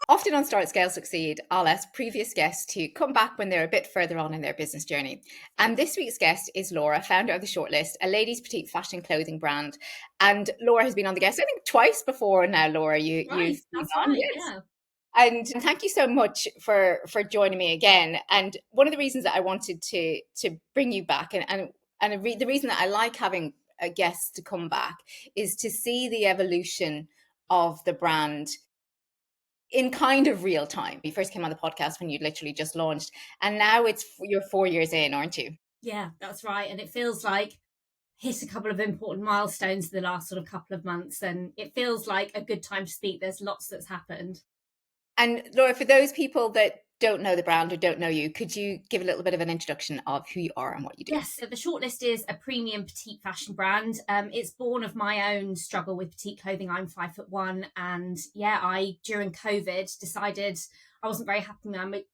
Often on Start, Scale, Succeed, I'll ask previous guests to come back when they're a bit further on in their business journey. And this week's guest is Laura, founder of the Shortlist, a ladies' petite fashion clothing brand. And Laura has been on the guest, I think, twice before now, Laura. You've Right, been that's on, right, yes. yeah. And thank you so much for joining me again. And one of the reasons that I wanted to bring you back, the reason that I like having a guest to come back, is to see the evolution of the brand in kind of real time. You first came on the podcast when you literally just launched, and now you're 4 years in, aren't you? Yeah, that's right. And it feels like hit a couple of important milestones in the last sort of couple of months, and it feels like a good time to speak. There's lots that's happened. And Laura, for those people that don't know the brand or don't know you, could you give a little bit of an introduction of who you are and what you do? Yes, so the Shortlist is a premium petite fashion brand. It's born of my own struggle with petite clothing. I'm 5'1", and yeah, I during COVID decided I wasn't very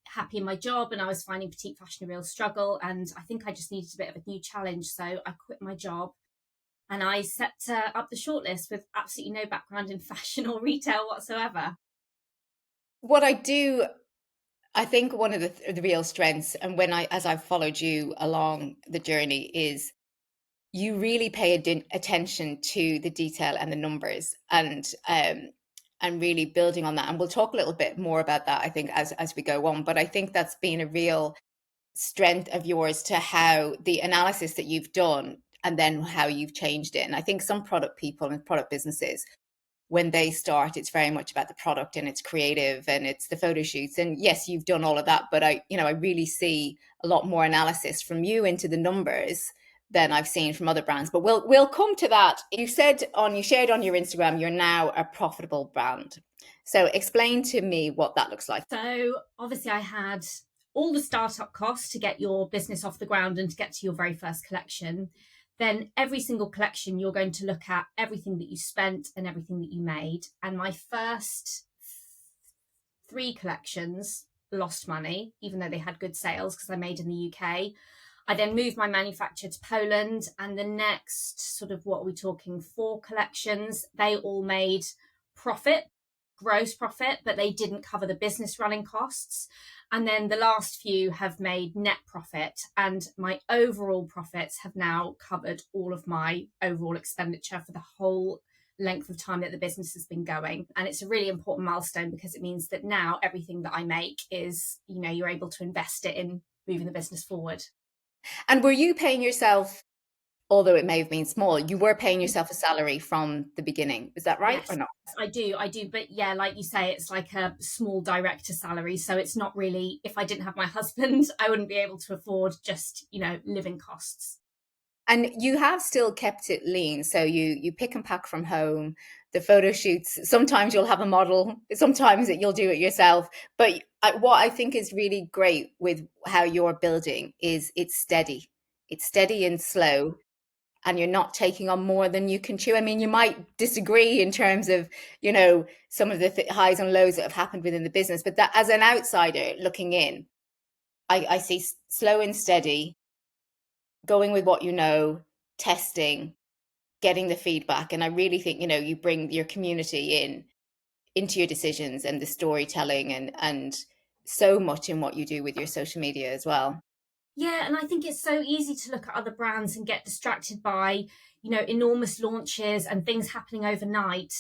happy in my job, and I was finding petite fashion a real struggle. And I think I just needed a bit of a new challenge, so I quit my job and I set up the Shortlist with absolutely no background in fashion or retail whatsoever. What I do, I think one of the real strengths, and as I've followed you along the journey, is you really pay attention to the detail and the numbers, and really building on that. And we'll talk a little bit more about that, I think, as we go on. But I think that's been a real strength of yours, to how the analysis that you've done and then how you've changed it. And I think some product people and product businesses, when they start, it's very much about the product and it's creative and it's the photo shoots. And yes, you've done all of that, but I really see a lot more analysis from you into the numbers than I've seen from other brands. But we'll come to that. You shared on your Instagram, you're now a profitable brand. So explain to me what that looks like. So obviously, I had all the startup costs to get your business off the ground and to get to your very first collection. Then every single collection, you're going to look at everything that you spent and everything that you made. And my first three collections lost money, even though they had good sales because I made in the UK. I then moved my manufacture to Poland, and the next sort of, what are we talking, four collections, they all made profit, gross profit, but they didn't cover the business running costs. And then the last few have made net profit, and my overall profits have now covered all of my overall expenditure for the whole length of time that the business has been going. And it's a really important milestone because it means that now everything that I make is, you're able to invest it in moving the business forward. And were you paying yourself, although it may have been small, you were paying yourself a salary from the beginning? Is that right or Yes, not? I do. I do. But yeah, like you say, it's like a small director salary. So it's not really, if I didn't have my husband, I wouldn't be able to afford just, living costs. And you have still kept it lean. So you pick and pack from home. The photo shoots, sometimes you'll have a model, sometimes you'll do it yourself. But what I think is really great with how you're building is it's steady. It's steady and slow, and you're not taking on more than you can chew. I mean, you might disagree in terms of, some of the highs and lows that have happened within the business, but that, as an outsider looking in, I see slow and steady, going with what you know, testing, getting the feedback. And I really think, you bring your community into your decisions and the storytelling, and so much in what you do with your social media as well. Yeah, and I think it's so easy to look at other brands and get distracted by, enormous launches and things happening overnight.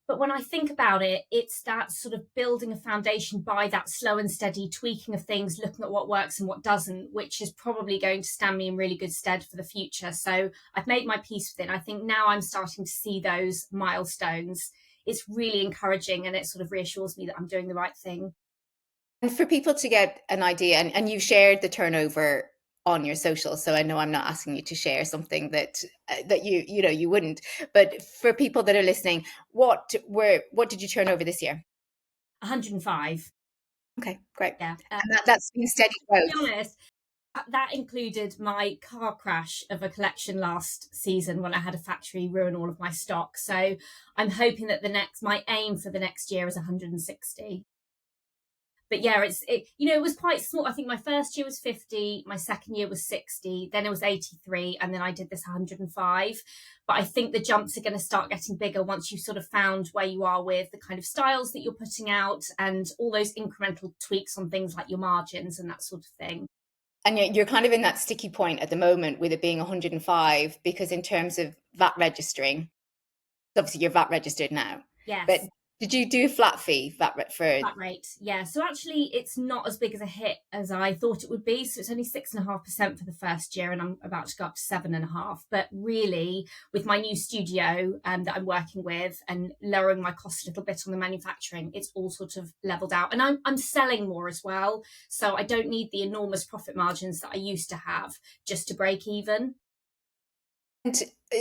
But when I think about it, it's that sort of building a foundation by that slow and steady tweaking of things, looking at what works and what doesn't, which is probably going to stand me in really good stead for the future. So I've made my peace with it. I think now I'm starting to see those milestones. It's really encouraging, and it sort of reassures me that I'm doing the right thing. And for people to get an idea, and you've shared the turnover on your social, so I know I'm not asking you to share something that you wouldn't. But for people that are listening, what did you turn over this year? 105. Okay, great. Yeah. And that's been steady To be growth. honest, that included my car crash of a collection last season when I had a factory ruin all of my stock. So I'm hoping that my aim for the next year is 160. But yeah, it was quite small. I think my first year was 50, my second year was 60, then it was 83, and then I did this 105. But I think the jumps are going to start getting bigger once you've sort of found where you are with the kind of styles that you're putting out and all those incremental tweaks on things like your margins and that sort of thing. And you're kind of in that sticky point at the moment with it being 105, because in terms of VAT registering, obviously you're VAT registered now, but Yes. did you do flat fee for? Flat rate, yeah. So actually, it's not as big as a hit as I thought it would be. So it's only 6.5% for the first year, and I'm about to go up to 7.5%. But really, with my new studio that I'm working with and lowering my cost a little bit on the manufacturing, it's all sort of leveled out. And I'm selling more as well, so I don't need the enormous profit margins that I used to have just to break even. And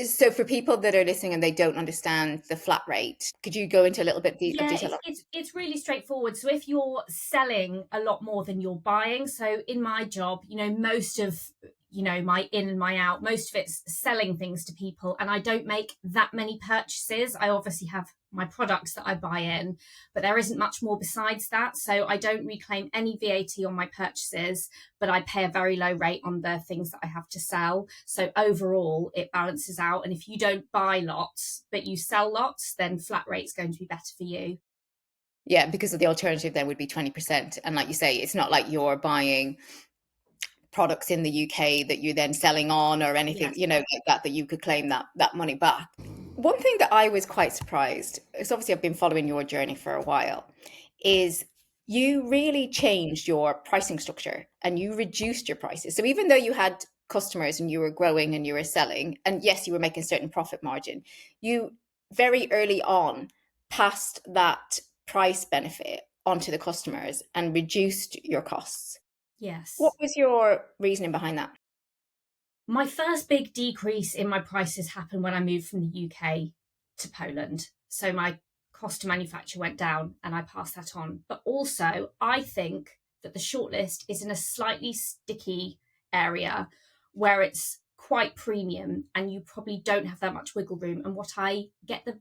so for people that are listening and they don't understand the flat rate, could you go into a little bit of Yeah, detail on? it's really straightforward. So if you're selling a lot more than you're buying, so in my job, most of my in and my out, most of it's selling things to people, and I don't make that many purchases. I obviously have my products that I buy in, but there isn't much more besides that. So I don't reclaim any VAT on my purchases, but I pay a very low rate on the things that I have to sell. So overall, it balances out. And if you don't buy lots, but you sell lots, then flat rate's going to be better for you. Yeah, because of the alternative then would be 20%. And like you say, it's not like you're buying products in the UK that you're then selling on or anything, Yes. like that you could claim that money back. One thing that I was quite surprised, because obviously I've been following your journey for a while, is you really changed your pricing structure and you reduced your prices. So even though you had customers and you were growing and you were selling, and yes, you were making a certain profit margin, you very early on passed that price benefit onto the customers and reduced your costs. What Yes. was your reasoning behind that? My first big decrease in my prices happened when I moved from the UK to Poland. So my cost to manufacture went down and I passed that on. But also, I think that the shortlist is in a slightly sticky area where it's quite premium and you probably don't have that much wiggle room. And what I get the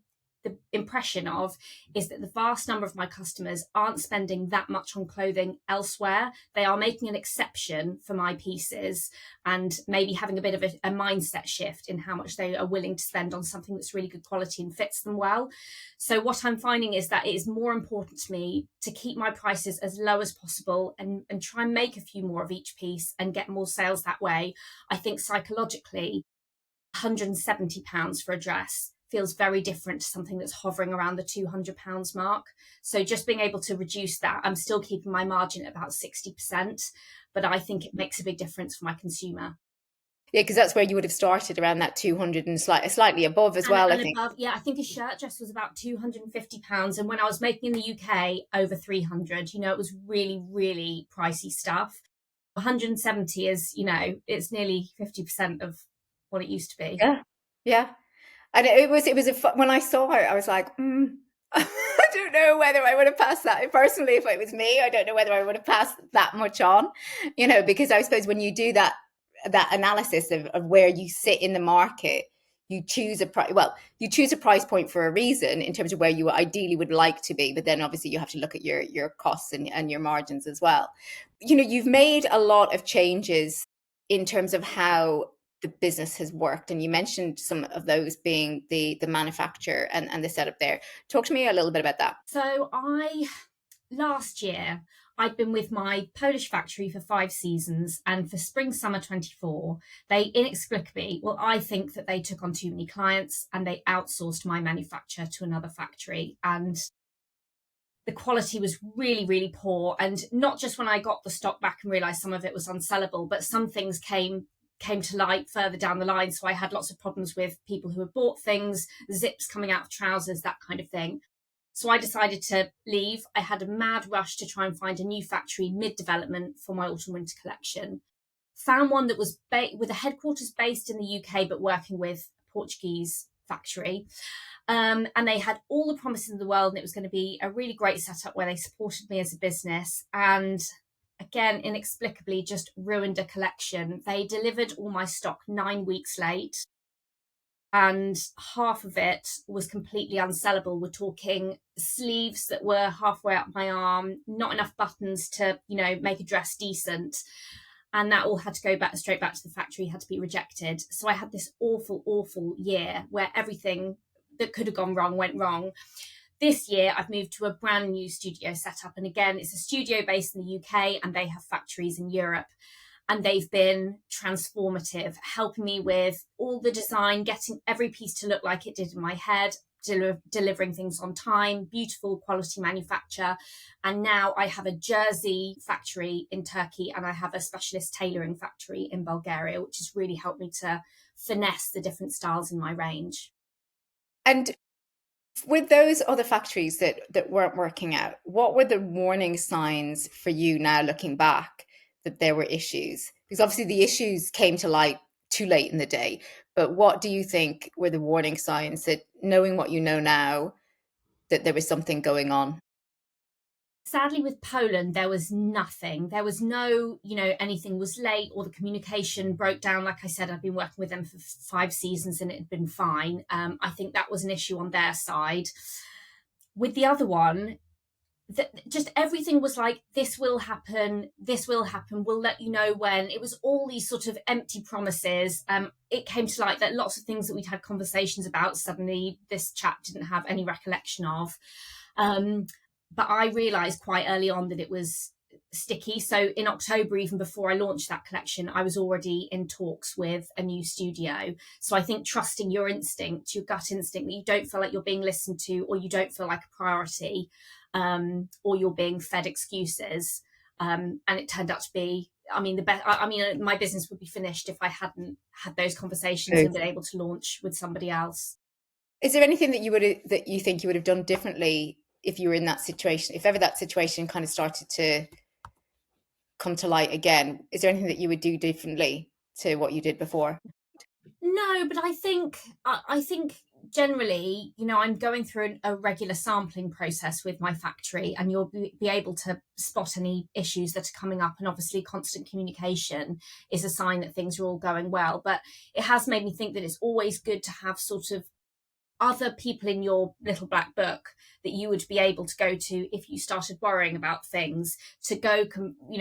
impression of is that the vast number of my customers aren't spending that much on clothing elsewhere. They are making an exception for my pieces and maybe having a bit of a mindset shift in how much they are willing to spend on something that's really good quality and fits them well. So what I'm finding is that it is more important to me to keep my prices as low as possible and try and make a few more of each piece and get more sales that way. I think psychologically, £170 for a dress feels very different to something that's hovering around the £200 mark. So just being able to reduce that, I'm still keeping my margin at about 60%, but I think it makes a big difference for my consumer. Yeah, because that's where you would have started around that 200 and slightly above as well, I And think. above, yeah, I think a shirt dress was about £250. And when I was making in the UK, over 300, it was really, really pricey stuff. 170 is, it's nearly 50% of what it used to be. Yeah, yeah. And when I saw her, I was like, I don't know whether I would have passed that. Personally, if it was me, I don't know whether I would have passed that much on, because I suppose when you do that analysis of where you sit in the market, you choose a price point for a reason in terms of where you ideally would like to be, but then obviously you have to look at your costs and your margins as well. You've made a lot of changes in terms of how the business has worked, and you mentioned some of those being the manufacture and the setup there. Talk to me a little bit about that. So last year, I'd been with my Polish factory for 5 seasons, and for spring summer 24, they inexplicably, well, I think that they took on too many clients and they outsourced my manufacture to another factory. And the quality was really, really poor. And not just when I got the stock back and realized some of it was unsellable, but some things came to light further down the line. So I had lots of problems with people who had bought things, zips coming out of trousers, that kind of thing. So I decided to leave. I had a mad rush to try and find a new factory mid-development for my autumn winter collection. Found one that was with a headquarters based in the UK, but working with a Portuguese factory. And they had all the promises in the world, and it was going to be a really great setup where they supported me as a business. And again, inexplicably, just ruined a collection. They delivered all my stock 9 weeks late. and half of it was completely unsellable. We're talking sleeves that were halfway up my arm, not enough buttons to, make a dress decent. And that all had to go back straight back to the factory, had to be rejected. So I had this awful, awful year where everything that could have gone wrong went wrong. This year, I've moved to a brand new studio setup. And again, it's a studio based in the UK and they have factories in Europe. And they've been transformative, helping me with all the design, getting every piece to look like it did in my head, delivering things on time, beautiful quality manufacture. And now I have a jersey factory in Turkey and I have a specialist tailoring factory in Bulgaria, which has really helped me to finesse the different styles in my range. And with those other factories that weren't working out, what were the warning signs for you now looking back that there were issues? Because obviously the issues came to light too late in the day. But what do you think were the warning signs that, knowing what you know now, that there was something going on? Sadly, with Poland, there was nothing. There was no, anything was late or the communication broke down. Like I said, I've been working with them for 5 seasons and it had been fine. I think that was an issue on their side. With the other one, just everything was like, this will happen, we'll let you know when. It was all these sort of empty promises. It came to light that lots of things that we'd had conversations about, suddenly this chap didn't have any recollection of. But I realized quite early on that it was sticky. So in October, even before I launched that collection, I was already in talks with a new studio. So I think trusting your instinct, your gut instinct, that you don't feel like you're being listened to or you don't feel like a priority, or you're being fed excuses. And it turned out to be, my business would be finished if I hadn't had those conversations and been able to launch with somebody else. Is there anything that you think you would have done differently if you were in that situation, if ever that situation kind of started to come to light again? Is there anything that you would do differently to what you did before? No, but I think generally, I'm going through a regular sampling process with my factory, and you'll be able to spot any issues that are coming up. And obviously, constant communication is a sign that things are all going well. But it has made me think that it's always good to have sort of other people in your little black book that you would be able to go to if you started worrying about things, to go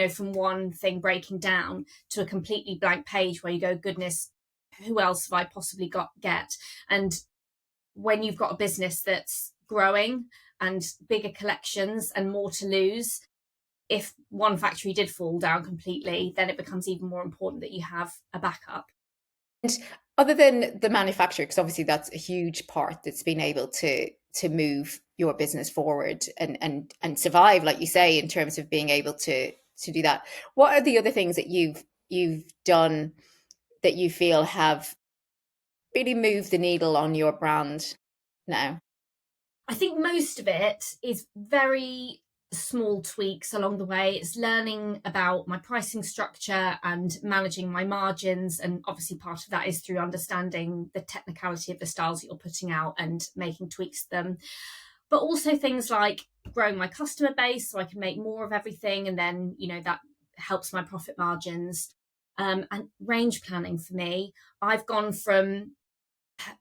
from one thing breaking down to a completely blank page where you go, goodness, who else have I possibly get? And when you've got a business that's growing and bigger collections and more to lose, if one factory did fall down completely, then it becomes even more important that you have a backup. And other than the manufacturer, because obviously that's a huge part that's been able to move your business forward and survive, like you say, in terms of being able to do that. What are the other things that you've done that you feel have really moved the needle on your brand now? I think most of it is very small tweaks along the way. It's learning about my pricing structure and managing my margins. And obviously, part of that is through understanding the technicality of the styles that you're putting out and making tweaks to them. But also things like growing my customer base so I can make more of everything. And then, that helps my profit margins. And range planning for me. I've gone from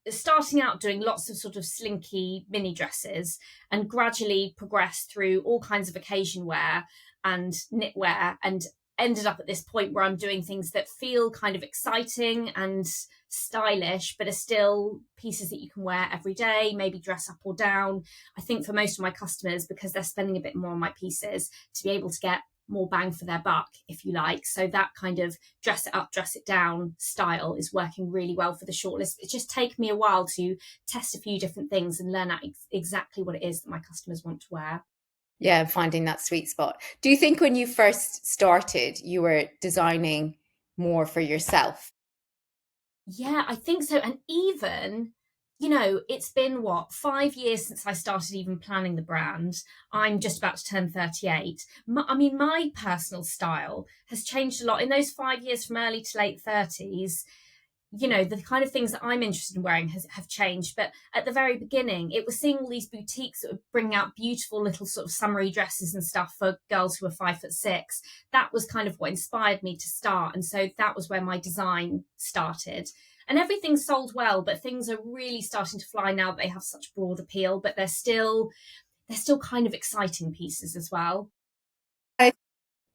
starting out doing lots of sort of slinky mini dresses and gradually progressed through all kinds of occasion wear and knitwear, and ended up at this point where I'm doing things that feel kind of exciting and stylish, but are still pieces that you can wear every day, maybe dress up or down. I think for most of my customers, because they're spending a bit more on my pieces, to be able to get more bang for their buck, if you like. So that kind of dress it up, dress it down style is working really well for the shortlist. It's just taken me a while to test a few different things and learn out exactly what it is that my customers want to wear. Yeah, finding that sweet spot. Do you think when you first started, you were designing more for yourself? Yeah, I think so. And even, it's been 5 years since I started even planning the brand. I'm just about to turn 38. My personal style has changed a lot in those 5 years, from early to late 30s. The kind of things that I'm interested in wearing have changed. But at the very beginning, it was seeing all these boutiques that would bring out beautiful little sort of summery dresses and stuff for girls who are 5'6". That was kind of what inspired me to start. And so that was where my design started. And everything's sold well, but things are really starting to fly now that they have such broad appeal, but they're still kind of exciting pieces as well.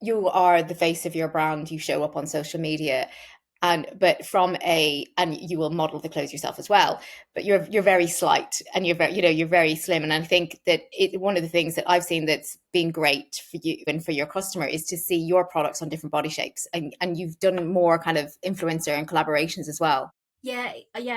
You are the face of your brand. You show up on social media, and you will model the clothes yourself as well. But you're very slight, and you're very slim. And I think that one of the things that I've seen that's been great for you and for your customer is to see your products on different body shapes, and you've done more kind of influencer and collaborations as well. Yeah.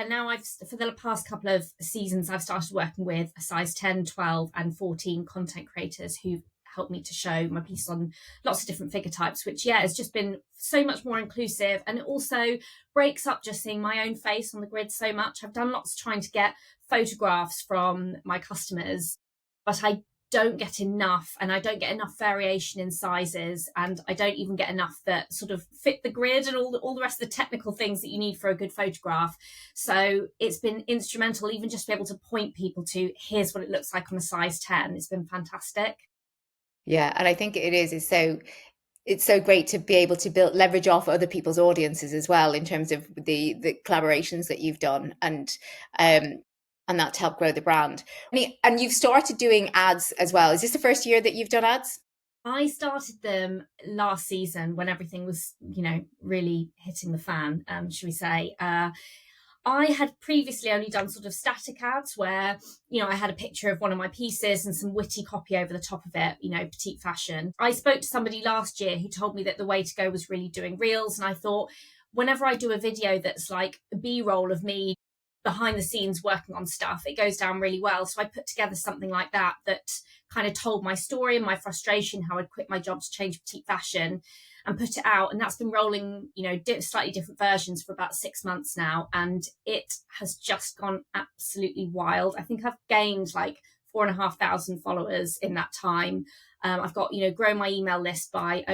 Now for the past couple of seasons, I've started working with a size 10, 12, and 14 content creators who've helped me to show my piece on lots of different figure types, which, yeah, has just been so much more inclusive. And it also breaks up just seeing my own face on the grid so much. I've done lots trying to get photographs from my customers, but I don't get enough, and I don't get enough variation in sizes, and I don't even get enough that sort of fit the grid and all the rest of the technical things that you need for a good photograph. So it's been instrumental, even just to be able to point people to, here's what it looks like on a size 10. It's been fantastic. Yeah, and I think it's so great to be able to leverage off other people's audiences as well in terms of the collaborations that you've done, um and that to help grow the brand. And you've started doing ads as well. Is this the first year that you've done ads? I started them last season when everything was, really hitting the fan, should we say. I had previously only done sort of static ads where, I had a picture of one of my pieces and some witty copy over the top of it, petite fashion. I spoke to somebody last year who told me that the way to go was really doing reels. And I thought, whenever I do a video that's like a B-roll of me behind the scenes working on stuff, it goes down really well. So I put together something like that kind of told my story and my frustration, how I'd quit my job to change petite fashion, and put it out. And that's been rolling, slightly different versions for about 6 months now. And it has just gone absolutely wild. I think I've gained like 4,500 followers in that time. I've got, grown my email list by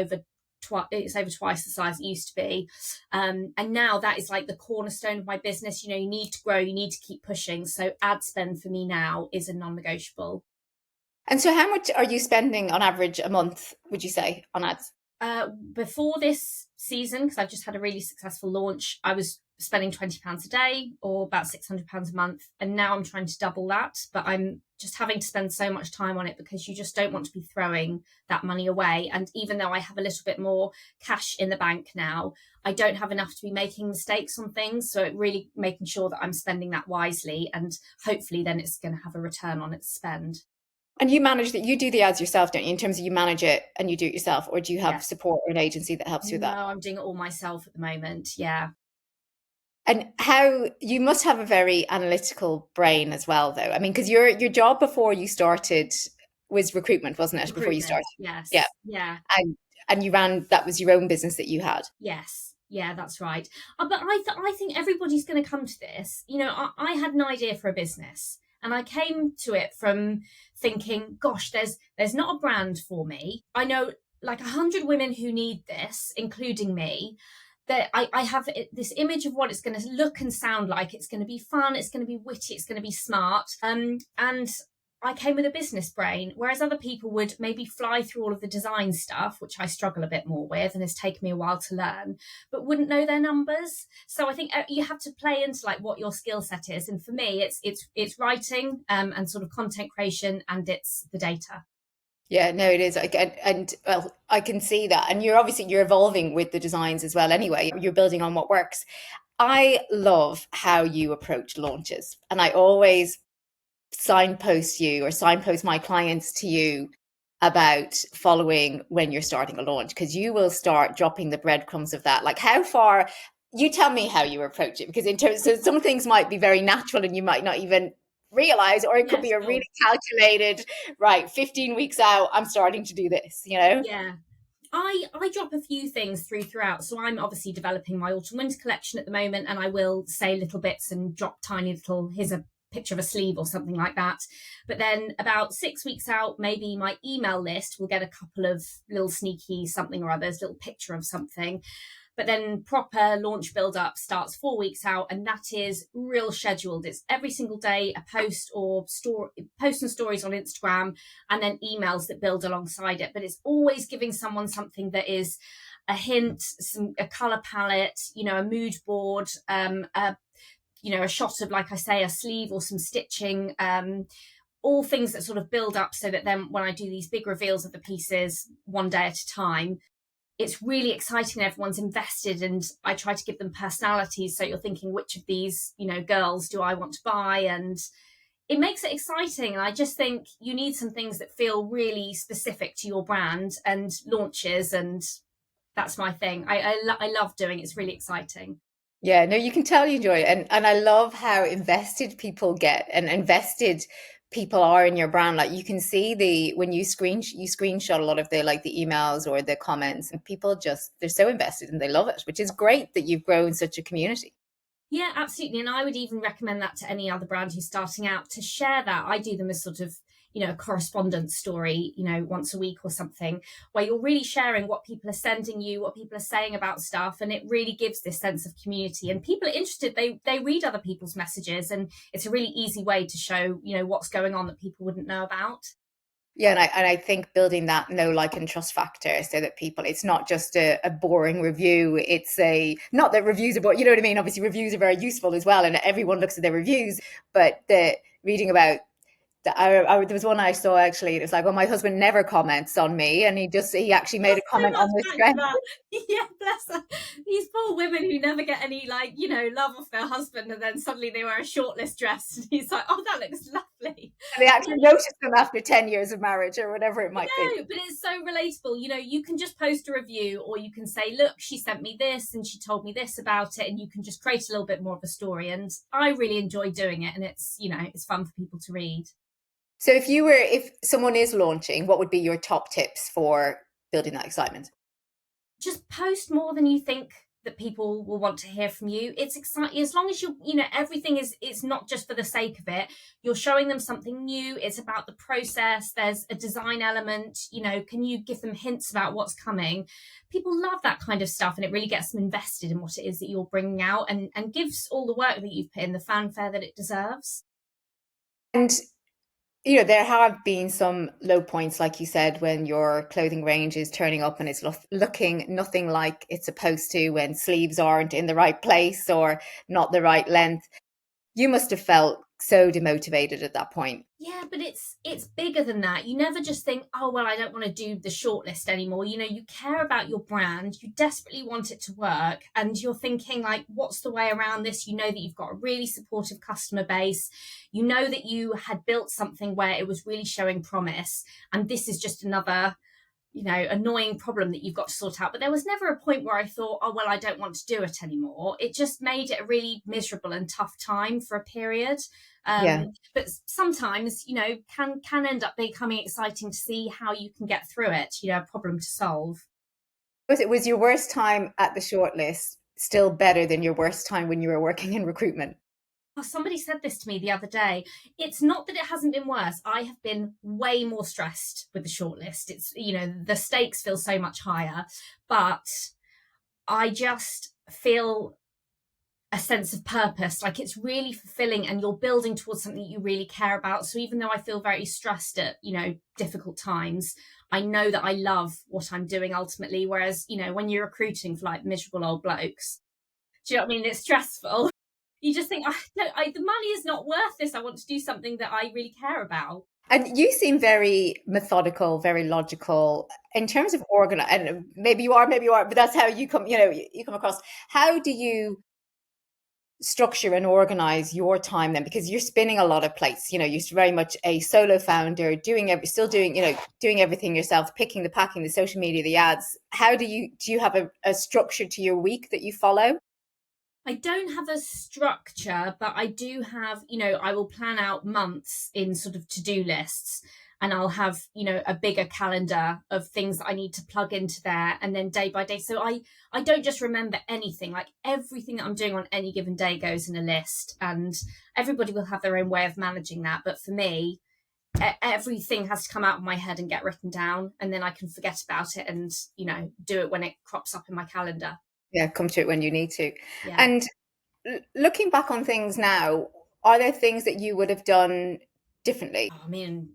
it's over twice the size it used to be. And now that is like the cornerstone of my business. You need to grow, you need to keep pushing. So ad spend for me now is a non-negotiable. And so how much are you spending on average a month, would you say, on ads? Before this season, because I've just had a really successful launch, I was spending £20 a day or about £600 a month. And now I'm trying to double that, but I'm just having to spend so much time on it because you just don't want to be throwing that money away. And even though I have a little bit more cash in the bank now, I don't have enough to be making mistakes on things. So it really making sure that I'm spending that wisely, and hopefully then it's going to have a return on its spend. And you manage that, you do the ads yourself, don't you? In terms of you manage it and you do it yourself, or do you have Yeah. support or an agency that helps you with No, that? I'm doing it all myself at the moment. Yeah. And how you must have a very analytical brain as well, though. I mean, because your job before you started was recruitment, wasn't it? Before you Recruitment. started, yeah, Yes. Yeah. and you ran, that was your own business that you had. Yes. Yeah, that's right. But I think everybody's going to come to this. I had an idea for a business, and I came to it from thinking, gosh, there's not a brand for me. I know like 100 women who need this, including me. That I have this image of what it's going to look and sound like. It's going to be fun. It's going to be witty. It's going to be smart. And I came with a business brain, whereas other people would maybe fly through all of the design stuff, which I struggle a bit more with and has taken me a while to learn, but wouldn't know their numbers. So I think you have to play into like what your skill set is. And for me, it's writing and sort of content creation, and it's the data. Yeah, no, it is. And well, I can see that. And you're evolving with the designs as well. Anyway, you're building on what works. I love how you approach launches, and I always signpost my clients to you about following when you're starting a launch, because you will start dropping the breadcrumbs of that. Like how far, you tell me how you approach it, because in terms, so some things might be very natural and you might not even realize, or it could Yes, be a sure. really calculated, right, 15 weeks out, I'm starting to do this. Yeah. I drop a few things throughout. So I'm obviously developing my autumn winter collection at the moment, and I will say little bits and drop tiny little, here's a picture of a sleeve or something like that. But then about 6 weeks out, maybe my email list will get a couple of little sneaky something or others, little picture of something. But then proper launch build up starts 4 weeks out, and that is real scheduled. It's every single day a post or posts and stories on Instagram, and then emails that build alongside it. But it's always giving someone something that is a hint, a color palette, a mood board, a shot of, like I say, a sleeve or some stitching, all things that sort of build up so that then when I do these big reveals of the pieces one day at a time, it's really exciting and everyone's invested, and I try to give them personalities. So you're thinking, which of these, girls do I want to buy? And it makes it exciting. And I just think you need some things that feel really specific to your brand and launches. And that's my thing. I love doing it. It's really exciting. Yeah, no, you can tell you enjoy it. And I love how invested people get and invested people are in your brand. Like you can see when you screenshot a lot of the like the emails or the comments, and people just they're so invested and they love it, which is great that you've grown such a community. Yeah, absolutely. And I would even recommend that to any other brand who's starting out, to share that. I do them as sort of, a correspondence story, once a week or something, where you're really sharing what people are sending you, what people are saying about stuff. And it really gives this sense of community. And people are interested. They read other people's messages. And it's a really easy way to show, what's going on that people wouldn't know about. Yeah, and I think building that know, like, and trust factor so that people, it's not just a boring review. It's not that reviews are boring, you know what I mean? Obviously, reviews are very useful as well, and everyone looks at their reviews. But the reading about there was one I saw actually. It was like, well, my husband never comments on me, and he actually made a So comment on much this back dress. to that. Yeah, bless her. These poor women who never get any, love off their husband, and then suddenly they wear a shortlist dress, and he's like, "Oh, that looks lovely." And they actually noticed them after 10 years of marriage or whatever it might be. No, but it's so relatable. You can just post a review, or you can say, "Look, she sent me this, and she told me this about it," and you can just create a little bit more of a story. And I really enjoy doing it, and it's fun for people to read. So if someone is launching, what would be your top tips for building that excitement? Just post more than you think that people will want to hear from you. It's exciting as long as everything is, it's not just for the sake of it. You're showing them something new. It's about the process. There's a design element. Can you give them hints about what's coming? People love that kind of stuff, and it really gets them invested in what it is that you're bringing out, and gives all the work that you've put in the fanfare that it deserves. And there have been some low points, like you said, when your clothing range is turning up and it's looking nothing like it's supposed to, when sleeves aren't in the right place or not the right length. You must have felt so demotivated at that point. Yeah, but it's bigger than that. You never just think, "Oh, well, I don't want to do the shortlist anymore." You care about your brand, you desperately want it to work, and you're thinking, like, what's the way around this? You know that you've got a really supportive customer base. You know that you had built something where it was really showing promise, and this is just another annoying problem that you've got to sort out. But there was never a point where I thought, "Oh, well, I don't want to do it anymore." It just made it a really miserable and tough time for a period. Yeah. But sometimes, can end up becoming exciting to see how you can get through it, a problem to solve. Was your worst time at the shortlist still better than your worst time when you were working in recruitment? Oh, somebody said this to me the other day. It's not that it hasn't been worse. I have been way more stressed with the shortlist. It's, the stakes feel so much higher, but I just feel a sense of purpose. Like, it's really fulfilling, and you're building towards something you really care about. So even though I feel very stressed at, difficult times, I know that I love what I'm doing ultimately. Whereas, when you're recruiting for like miserable old blokes, do you know what I mean? It's stressful. You just think, no, the money is not worth this. I want to do something that I really care about. And you seem very methodical, very logical in terms of organize. And maybe you are, but that's how you come. You come across. How do you structure and organize your time then? Because you're spinning a lot of plates. You're very much a solo founder, still doing, doing everything yourself, picking the packing, the social media, the ads. How do you have a structure to your week that you follow? I don't have a structure, but I do have, I will plan out months in sort of to-do lists, and I'll have, a bigger calendar of things that I need to plug into there, and then day by day. So I don't just remember anything. Like, everything that I'm doing on any given day goes in a list, and everybody will have their own way of managing that. But for me, everything has to come out of my head and get written down, and then I can forget about it and, do it when it crops up in my calendar. Yeah, come to it when you need to. Yeah. And looking back on things now, are there things that you would have done differently? Oh, I mean,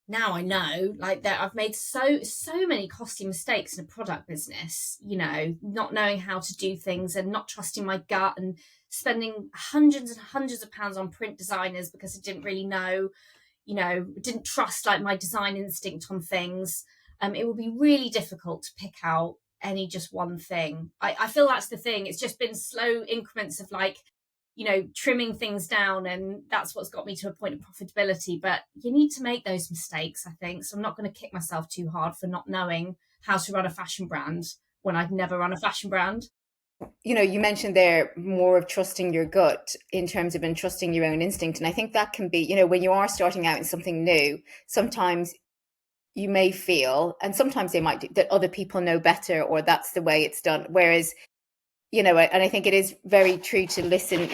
now I know, like, that I've made so many costly mistakes in a product business, not knowing how to do things and not trusting my gut, and spending hundreds and hundreds of pounds on print designers because I didn't really know, didn't trust like my design instinct on things. It would be really difficult to pick out any just one thing. I feel that's the thing. It's just been slow increments of like, trimming things down, and that's what's got me to a point of profitability. But you need to make those mistakes, I think. So I'm not going to kick myself too hard for not knowing how to run a fashion brand when I'd never run a fashion brand. You mentioned there more of trusting your gut in terms of trusting your own instinct. And I think that can be, when you are starting out in something new, sometimes you may feel, and sometimes they might do, that other people know better or that's the way it's done. Whereas, and I think it is very true to listen,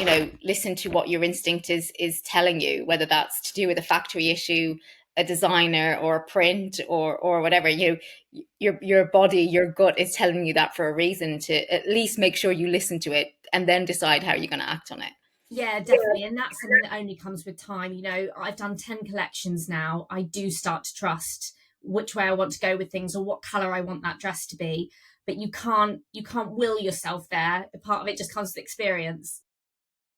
listen to what your instinct is telling you, whether that's to do with a factory issue, a designer or a print or whatever. Your body, your gut is telling you that for a reason, to at least make sure you listen to it and then decide how you're going to act on it. Yeah, definitely. And that's something that only comes with time. I've done 10 collections now. I do start to trust which way I want to go with things or what color I want that dress to be. But you can't will yourself there. The part of it just comes with experience.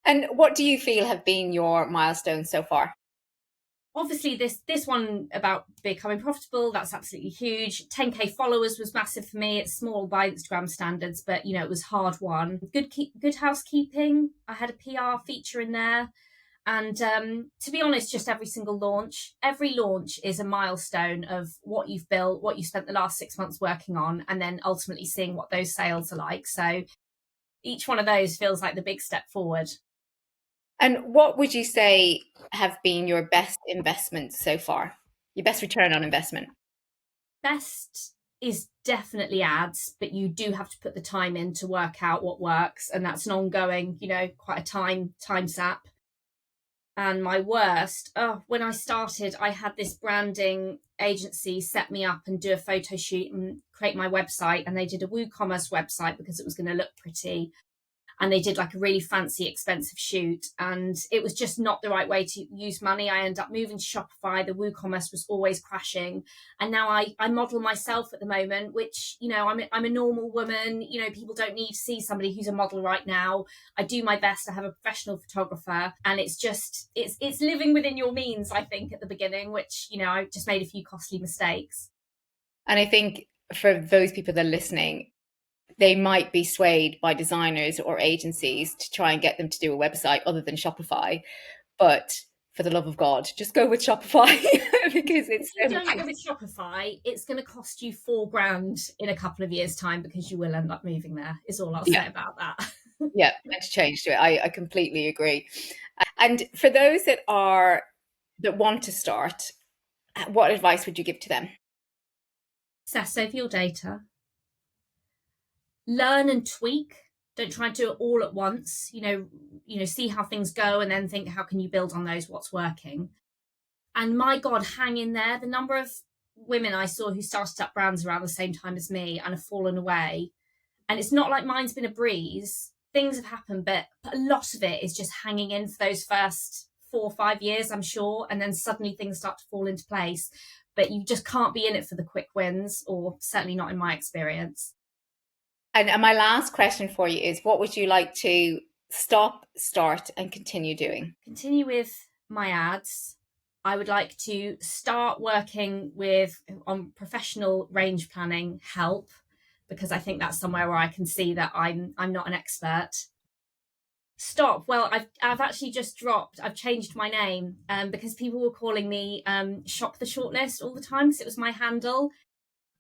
And what do you feel have been your milestones so far? Obviously, this one about becoming profitable, that's absolutely huge. 10K followers was massive for me. It's small by Instagram standards, but it was hard won. Good housekeeping. I had a PR feature in there. And to be honest, just every launch is a milestone of what you've built, what you spent the last 6 months working on, and then ultimately seeing what those sales are like. So each one of those feels like the big step forward. And what would you say have been your best investments so far? Your best return on investment? Best is definitely ads, but you do have to put the time in to work out what works, and that's an ongoing, quite a time sap. And my worst, when I started, I had this branding agency set me up and do a photo shoot and create my website. And they did a WooCommerce website because it was going to look pretty, and they did like a really fancy, expensive shoot. And it was just not the right way to use money. I ended up moving to Shopify. The WooCommerce was always crashing. And now I model myself at the moment, which, I'm a normal woman. People don't need to see somebody who's a model right now. I do my best. I have a professional photographer, and it's living within your means, I think, at the beginning, which, I just made a few costly mistakes. And I think for those people that are listening, they might be swayed by designers or agencies to try and get them to do a website other than Shopify. But for the love of God, just go with Shopify because If it's you so much don't go with Shopify, it's going to cost you 4 grand in a couple of years' time because you will end up moving there, is all I'll yeah, say about that. yeah, let's change to it. I completely agree. And for those that want to start, what advice would you give to them? Assess over your data, learn and tweak. Don't try and do it all at once. See how things go and then think, how can you build on those? What's working? And my God, hang in there. The number of women I saw who started up brands around the same time as me and have fallen away. And it's not like mine's been a breeze. Things have happened, but a lot of it is just hanging in for those first 4 or 5 years, I'm sure. And then suddenly things start to fall into place. But you just can't be in it for the quick wins, or certainly not in my experience. And my last question for you is, what would you like to stop, start, and continue doing? Continue with my ads. I would like to start working with on professional range planning help, because I think that's somewhere where I can see that I'm not an expert. Stop. Well, I've actually just dropped. I've changed my name because people were calling me Shop the Shortlist all the time because it was my handle.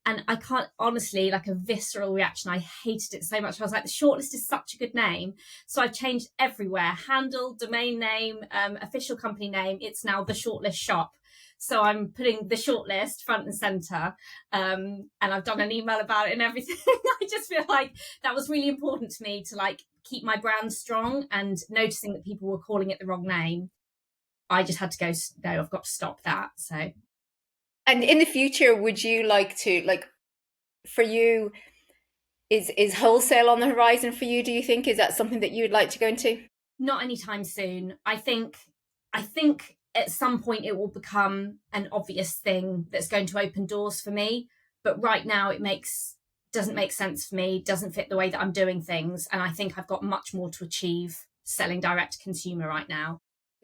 And I can't, honestly, like, a visceral reaction. I hated it so much. I was like, the Shortlist is such a good name. So I've changed everywhere: handle, domain name, official company name. It's now the Shortlist Shop. So I'm putting the Shortlist front and center. And I've done an email about it and everything. I just feel like that was really important to me to like keep my brand strong, and noticing that people were calling it the wrong name, I just had to go, no, I've got to stop that. So And in the future, would you like to, like, for you, Is wholesale on the horizon for you, do you think? Is that something that you would like to go into? Not anytime soon. I think at some point it will become an obvious thing that's going to open doors for me. But right now it makes doesn't make sense for me, doesn't fit the way that I'm doing things. And I think I've got much more to achieve selling direct to consumer right now.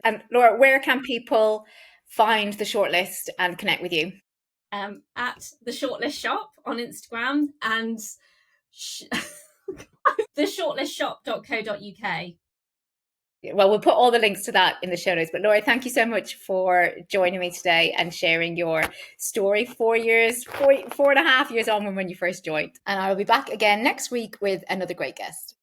And Laura, where can people find the shortlist and connect with you? At the Shortlist Shop on Instagram and theshortlistshop.co.uk. Well, we'll put all the links to that in the show notes. But Laura, thank you so much for joining me today and sharing your story. 4 years, 4.5 years on from when you first joined. And I will be back again next week with another great guest.